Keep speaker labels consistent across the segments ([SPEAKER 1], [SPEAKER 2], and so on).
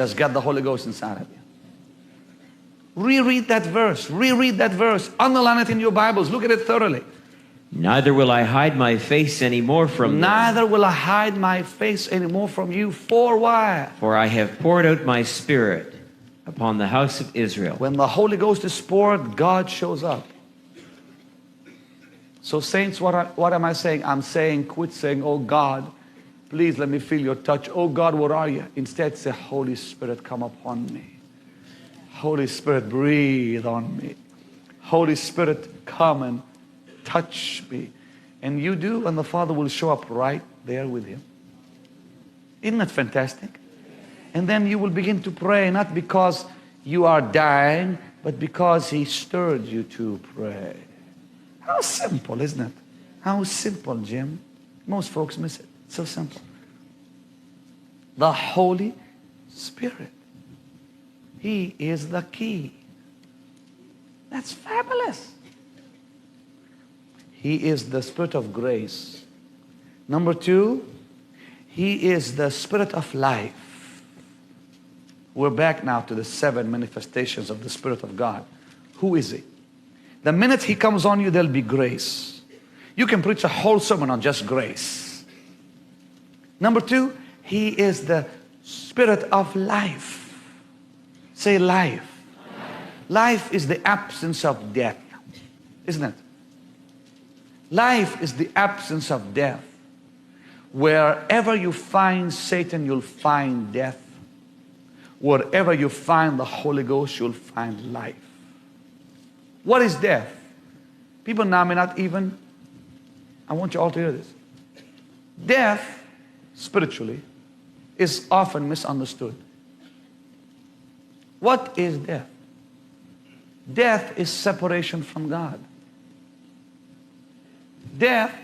[SPEAKER 1] Just get the Holy Ghost inside of you. Reread that verse. Reread that verse. Underline it in your Bibles. Look at it thoroughly.
[SPEAKER 2] Neither will I hide my face anymore from them.
[SPEAKER 1] Neither will I hide my face anymore from you. For why?
[SPEAKER 2] For I have poured out my Spirit upon the house of Israel.
[SPEAKER 1] When the Holy Ghost is poured, God shows up. So saints, what am I saying? I'm saying, quit saying, oh God, please let me feel your touch. Oh God, where are you? Instead say, Holy Spirit, come upon me. Holy Spirit, breathe on me. Holy Spirit, come and touch me. And you do, and the Father will show up right there with him. Isn't that fantastic? And then you will begin to pray, not because you are dying, but because he stirred you to pray. How simple, isn't it? How simple, Jim. Most folks miss it. It's so simple. The Holy Spirit. He is the key. That's fabulous. He is the Spirit of grace. Number two, he is the Spirit of life. We're back now to the 7 manifestations of the Spirit of God. Who is he? The minute he comes on you, there'll be grace. You can preach a whole sermon on just grace. Number two, he is the Spirit of life. Say life. Life is the absence of death, isn't it? Life is the absence of death. Wherever you find Satan, you'll find death. Wherever you find the Holy Ghost, you'll find life. What is death? People now may not even, I want you all to hear this. Death, spiritually, is often misunderstood. What is death? Death is separation from God. Death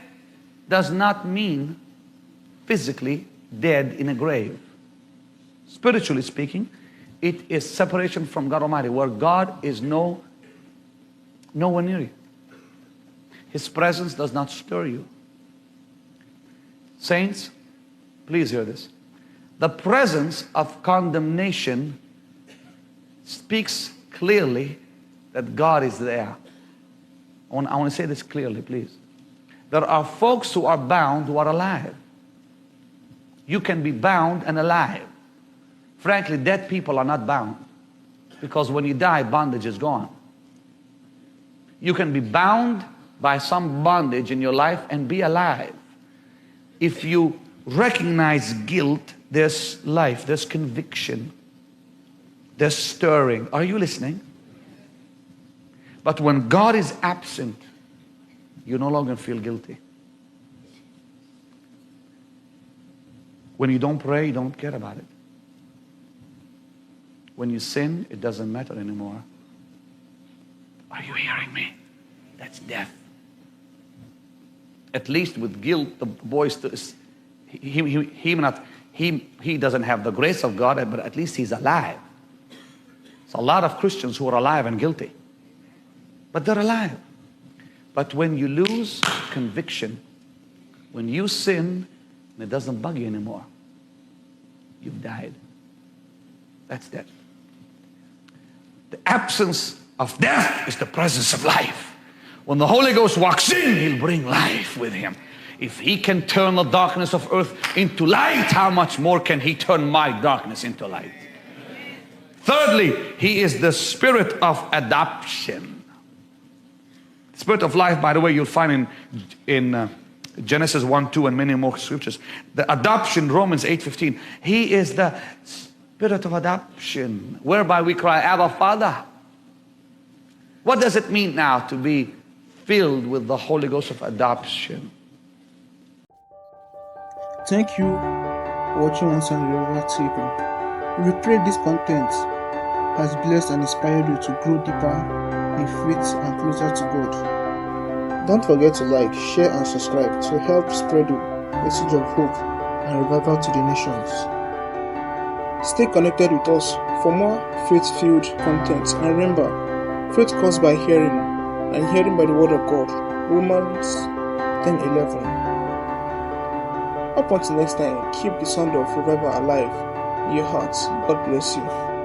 [SPEAKER 1] does not mean physically dead in a grave. Spiritually speaking, it is separation from God Almighty, where God is nowhere near you. His presence does not stir you. Saints, please hear this. The presence of condemnation speaks clearly that God is there. I want to say this clearly, please. There are folks who are bound who are alive. You can be bound and alive. Frankly, dead people are not bound, because when you die, bondage is gone. You can be bound by some bondage in your life and be alive. If you recognize guilt, there's life, there's conviction, there's stirring. Are you listening? But when God is absent, you no longer feel guilty. When you don't pray, you don't care about it. When you sin, it doesn't matter anymore. Are you hearing me? That's death. At least with guilt, the boy he doesn't have the grace of God, but at least he's alive. There's a lot of Christians who are alive and guilty, but they're alive. But when you lose conviction, when you sin, and it doesn't bug you anymore, you've died. That's death. The absence of death is the presence of life. When the Holy Ghost walks in, he'll bring life with him. If he can turn the darkness of earth into light, how much more can he turn my darkness into light? Thirdly, he is the Spirit of adoption. Spirit of life, by the way, you'll find in Genesis 1:2 and many more scriptures. The adoption, Romans 8:15. He is the Spirit of adoption, whereby we cry, Abba, Father. What does it mean now to be filled with the Holy Ghost of adoption?
[SPEAKER 3] Thank you for watching Unsaved TV. We pray this content has blessed and inspired you to grow deeper in faith and closer to God. Don't forget to like, share and subscribe to help spread the message of hope and revival to the nations. Stay connected with us for more faith-filled content, and remember, faith comes by hearing, and hearing by the word of God. Romans 10:11. Up until next time, keep the sound of revival alive your heart. God bless you.